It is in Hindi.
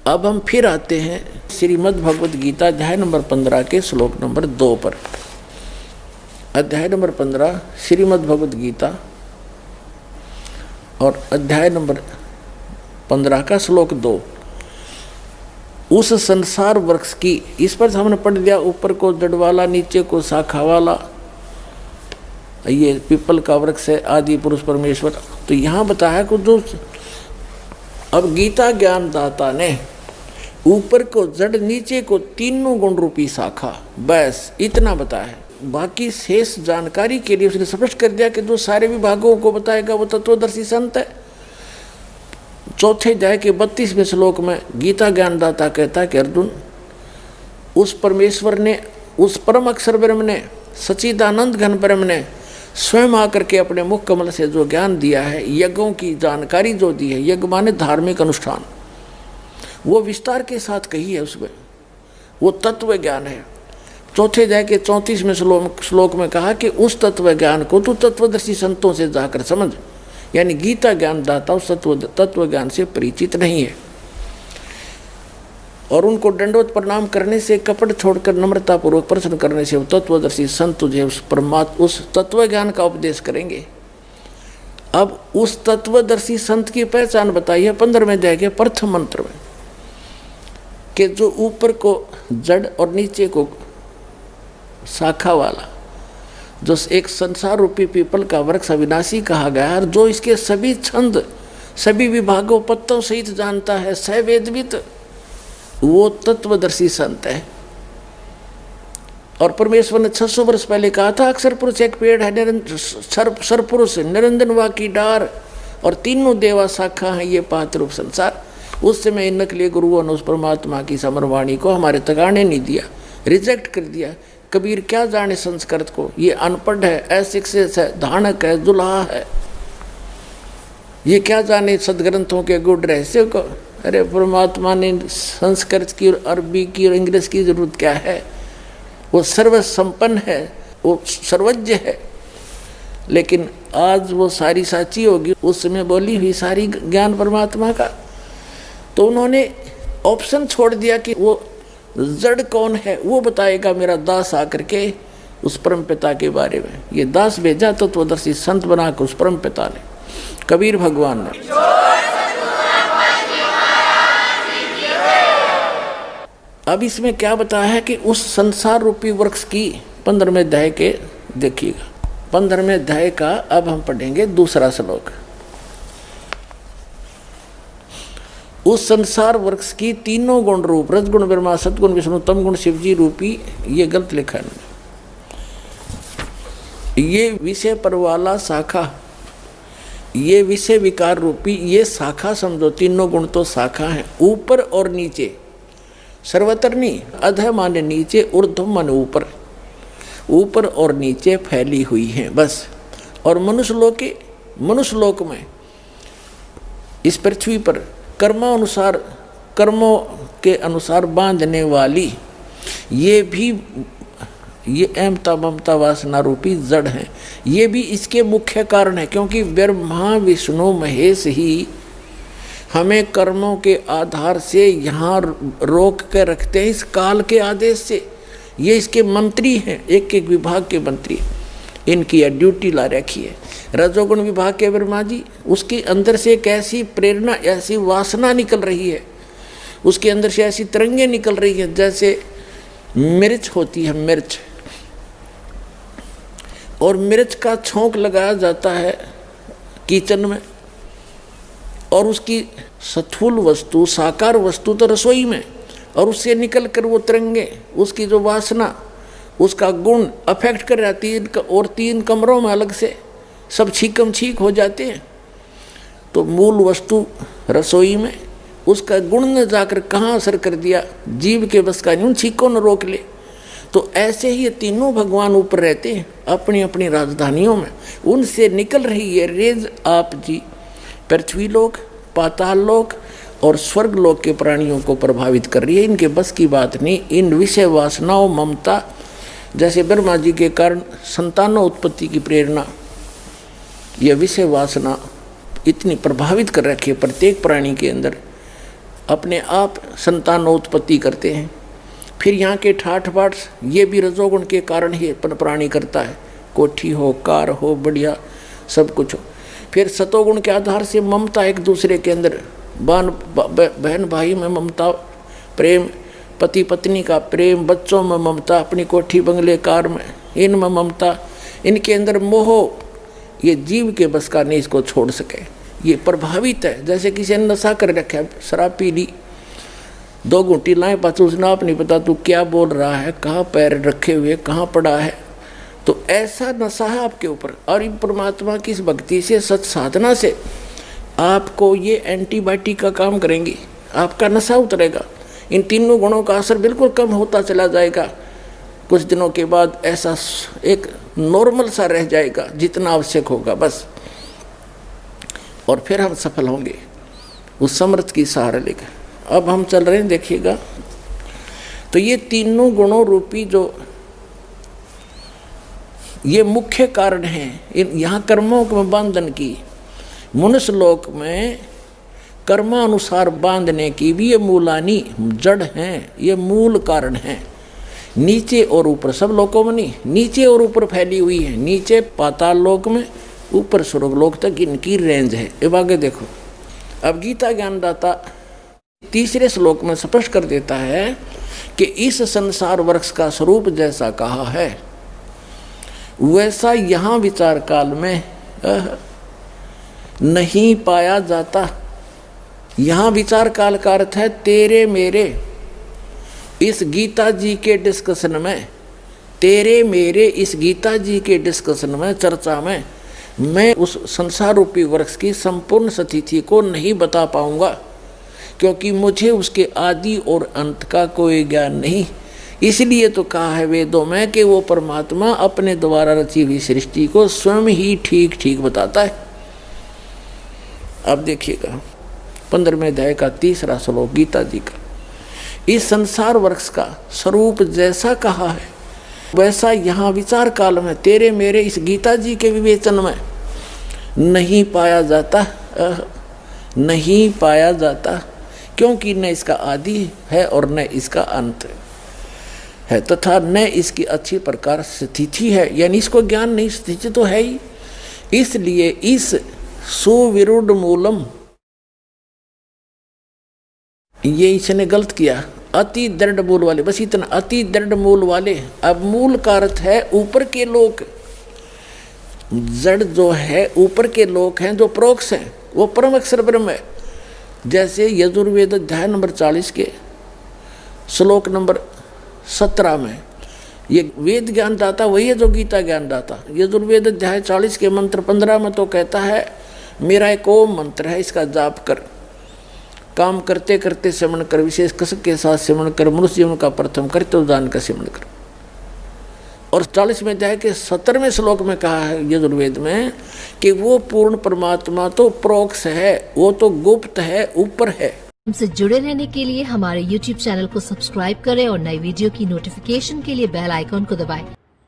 अब हम फिर आते हैं श्रीमद् भगवद गीता अध्याय नंबर 15 के श्लोक नंबर 2 पर। अध्याय नंबर 15 श्रीमद् भगवद गीता और अध्याय नंबर 15 का श्लोक 2। उस संसार वृक्ष की, इस पर हमने पढ़ दिया, ऊपर को जड़ वाला, नीचे को शाखा वाला, ये पीपल का वृक्ष है, आदि पुरुष परमेश्वर। तो यहाँ बताया कि जो अब गीता ज्ञान दाता ने ऊपर को जड़, नीचे को तीनों गुण रूपी शाखा, बस इतना बताया है। बाकी शेष जानकारी के लिए उसने स्पष्ट कर दिया कि जो सारे विभागों को बताएगा वो तत्वदर्शी संत है। चौथे अध्याय के 32वें श्लोक में गीता ज्ञानदाता कहता है कि अर्जुन, उस परमेश्वर ने, उस परम अक्षर ब्रह्म ने, सच्चिदानंद घन ब्रह्म ने स्वयं आकर के अपने मुख कमल से जो ज्ञान दिया है, यज्ञों की जानकारी जो दी है, यज्ञ माने धार्मिक अनुष्ठान, वो विस्तार के साथ कही है, उसमें वो तत्व ज्ञान है। चौथे अध्याय के 34वें श्लोक में कहा कि उस तत्व ज्ञान को तू तत्वदर्शी संतों से जाकर समझ, यानी गीता ज्ञान दाता उस तत्व ज्ञान से परिचित नहीं है। और उनको दंडवत प्रणाम करने से, कपट छोड़कर नम्रता पूर्वक प्रश्न करने से वो तत्वदर्शी संत तुझे उस तत्व ज्ञान का उपदेश करेंगे। अब उस तत्वदर्शी संत की पहचान बताई है 15वें अध्याय के प्रथम मंत्र में, कि जो ऊपर को जड़ और नीचे को शाखा वाला, जो एक संसार रूपी पीपल का वृक्ष अविनाशी कहा गया है, और जो इसके सभी छंद, सभी विभागों, पत्तों सहित जानता है, सवेदवित, वो तत्वदर्शी संत है। और परमेश्वर ने 600 वर्ष पहले कहा था, अक्षर पुरुष एक पेड़ है, सरपुरुष निरंजन वा की डार, और तीनों देवा शाखा है ये पात्र रूप संसार। उस समय इन नकली गुरुओं ने उस परमात्मा की समरवाणी को हमारे तक आने नहीं दिया, रिजेक्ट कर दिया। कबीर क्या जाने संस्कृत को, ये अनपढ़ है, अशिक्षित है, धानक है, दुल्हा है, ये क्या जाने सदग्रंथों के गुड़ रहस्य को। अरे परमात्मा ने संस्कृत की और अरबी की और इंग्लिश की जरूरत क्या है, वो सर्वसंपन्न है, वो सर्वज्ञ है। लेकिन आज वो सारी साची होगी, उस समय बोली हुई सारी ज्ञान परमात्मा का। तो उन्होंने ऑप्शन छोड़ दिया कि वो जड़ कौन है वो बताएगा मेरा दास आकर के उस परम पिता के बारे में। ये दास भेजा तत्वदर्शी संत बना के उस परम पिता ने, कबीर भगवान ने। अब इसमें क्या बताया है कि उस संसार रूपी वृक्ष की 15वें अध्याय के, देखिएगा 15वें अध्याय का अब हम पढ़ेंगे दूसरा श्लोक। उस संसार वृक्ष की तीनों गुण रूप, रजगुण ब्रह्मा, सतगुण विष्णु, तम गुण शिवजी रूपी, ये गलत लिखा है, ये विषय पर वाला शाखा, ये विषय विकार रूपी ये शाखा समझो। तीनों गुण तो शाखा है, ऊपर और नीचे, सर्वत्र नहीं, अधः माने नीचे, ऊर्ध्व माने ऊपर, ऊपर और नीचे फैली हुई है बस। और मनुष्य लोक में, इस पृथ्वी पर कर्मानुसार, कर्मों के अनुसार बांधने वाली ये भी, ये अहमता ममता वासना रूपी जड़ है, ये भी इसके मुख्य कारण है। क्योंकि ब्रह्मा विष्णु महेश ही हमें कर्मों के आधार से यहाँ रोक के रखते हैं, इस काल के आदेश से। ये इसके मंत्री हैं, एक एक विभाग के मंत्री, इनकी यह ड्यूटी ला रखी है। रजोगुण विभाग के ब्रह्मा जी, उसके अंदर से एक ऐसी प्रेरणा, ऐसी वासना निकल रही है, उसके अंदर से ऐसी तरंगें निकल रही है, जैसे मिर्च होती है, मिर्च, और मिर्च का छोंक लगाया जाता है किचन में, और उसकी स्थूल वस्तु, साकार वस्तु तो रसोई में, और उससे निकल कर वो तरंगे, उसकी जो वासना, उसका गुण अफेक्ट कर जाती है, और 3 कमरों में अलग से सब छीकम छीक हो जाते हैं। तो मूल वस्तु रसोई में, उसका गुण ने जाकर कहाँ असर कर दिया, जीव के बस का नहीं, छीकों न रोक ले। तो ऐसे ही ये तीनों भगवान ऊपर रहते हैं अपनी अपनी राजधानियों में, उनसे निकल रही है रेज आप जी पृथ्वी लोक, पाताल लोक और स्वर्ग लोक के प्राणियों को प्रभावित कर रही है। इनके बस की बात नहीं। इन विषय वासनाओं, ममता, जैसे ब्रह्मा जी के कारण संतानों उत्पत्ति की प्रेरणा, यह विषय वासना इतनी प्रभावित कर रखी है प्रत्येक प्राणी के अंदर अपने आप संतानोत्पत्ति करते हैं। फिर यहाँ के ठाठ बाट ये भी रजोगुण के कारण ही प्राणी करता है, कोठी हो, कार हो, बढ़िया सब कुछ हो। फिर सतोगुण के आधार से ममता एक दूसरे के अंदर, बहन भाई में ममता, प्रेम, पति पत्नी का प्रेम, बच्चों में ममता, अपनी कोठी बंगले कार में इनमें ममता, इनके अंदर मोह, ये जीव के बस का नहीं इसको छोड़ सके। ये प्रभावित है, जैसे किसी ने नशा कर रखा है, शराब पी ली, 2 घूंटी लाए पास उसने आप नहीं पता तू क्या बोल रहा है, कहाँ पैर रखे हुए, कहाँ पड़ा है। तो ऐसा नशा है आपके ऊपर। और इन परमात्मा की इस भक्ति से, सत साधना से आपको ये एंटीबायोटिक का काम करेंगी, आपका नशा उतरेगा, इन तीनों गुणों का असर बिल्कुल कम होता चला जाएगा। कुछ दिनों के बाद ऐसा एक नॉर्मल सा रह जाएगा जितना आवश्यक होगा बस, और फिर हम सफल होंगे उस समर्थ की सहारा लेकर। अब हम चल रहे हैं, देखिएगा। तो ये तीनों गुणों रूपी जो ये मुख्य कारण हैं, यहाँ कर्मों के बंधन की, मनुष्य लोक में कर्मानुसार बांधने की भी ये मूलानी जड़ हैं, ये मूल कारण हैं। नीचे और ऊपर, सब लोकों में नहीं, नीचे और ऊपर फैली हुई है। नीचे पाताल लोक में, ऊपर स्वर्ग लोक तक इनकी रेंज है। अब आगे देखो, अब गीता ज्ञानदाता 3 श्लोक में स्पष्ट कर देता है कि इस संसार वृक्ष का स्वरूप जैसा कहा है वैसा यहाँ विचार काल में नहीं पाया जाता। यहाँ विचार काल का अर्थ है तेरे मेरे इस गीता जी के डिस्कशन में, तेरे मेरे इस गीता जी के डिस्कशन में, चर्चा में मैं उस संसार रूपी वृक्ष की संपूर्ण स्थिति को नहीं बता पाऊंगा, क्योंकि मुझे उसके आदि और अंत का कोई ज्ञान नहीं। इसलिए तो कहा है वेदों में कि वो परमात्मा अपने द्वारा रची हुई सृष्टि को स्वयं ही ठीक ठीक बताता है। अब देखिएगा 15वें अध्याय का 3रा श्लोक गीता जी का, इस संसार वृक्ष का स्वरूप जैसा कहा है वैसा यहाँ विचार काल में तेरे मेरे इस गीता जी के विवेचन में नहीं पाया जाता, नहीं पाया जाता, क्योंकि न इसका आदि है और न इसका अंत है, तथा न इसकी अच्छी प्रकार स्थिति है, यानी इसको ज्ञान नहीं, स्थिति तो है ही। इसलिए इस सुविरुद्ध मूलम, ये इसने गलत किया, अति दृढ़ मूल वाले, बस इतना, अति दृढ़ मूल वाले। अब मूल का अर्थ है ऊपर के लोक, जड़ जो है ऊपर के लोक हैं जो प्रोक्ष हैं, वो परम अक्षर ब्रह्म है। जैसे यजुर्वेद अध्याय नंबर 40 के श्लोक नंबर 17 में ये वेद ज्ञान दाता वही है जो गीता ज्ञान दाता। यजुर्वेद अध्याय 40 के मंत्र 15 में तो कहता है मेरा एक ओम मंत्र है, इसका जाप कर, काम करते करते सेवन कर, विशेष कसक के साथ सेवन कर, मनुष्य जीवन का प्रथम कर, तो दान का सेवन कर। और 40वें अध्याय के 17वें श्लोक में कहा है यजुर्वेद में कि वो पूर्ण परमात्मा तो प्रोक्ष है, वो तो गुप्त है, ऊपर है। हमसे जुड़े रहने के लिए हमारे YouTube चैनल को सब्सक्राइब करें और नई वीडियो की नोटिफिकेशन के लिए बेल आइकॉन को दबाएं।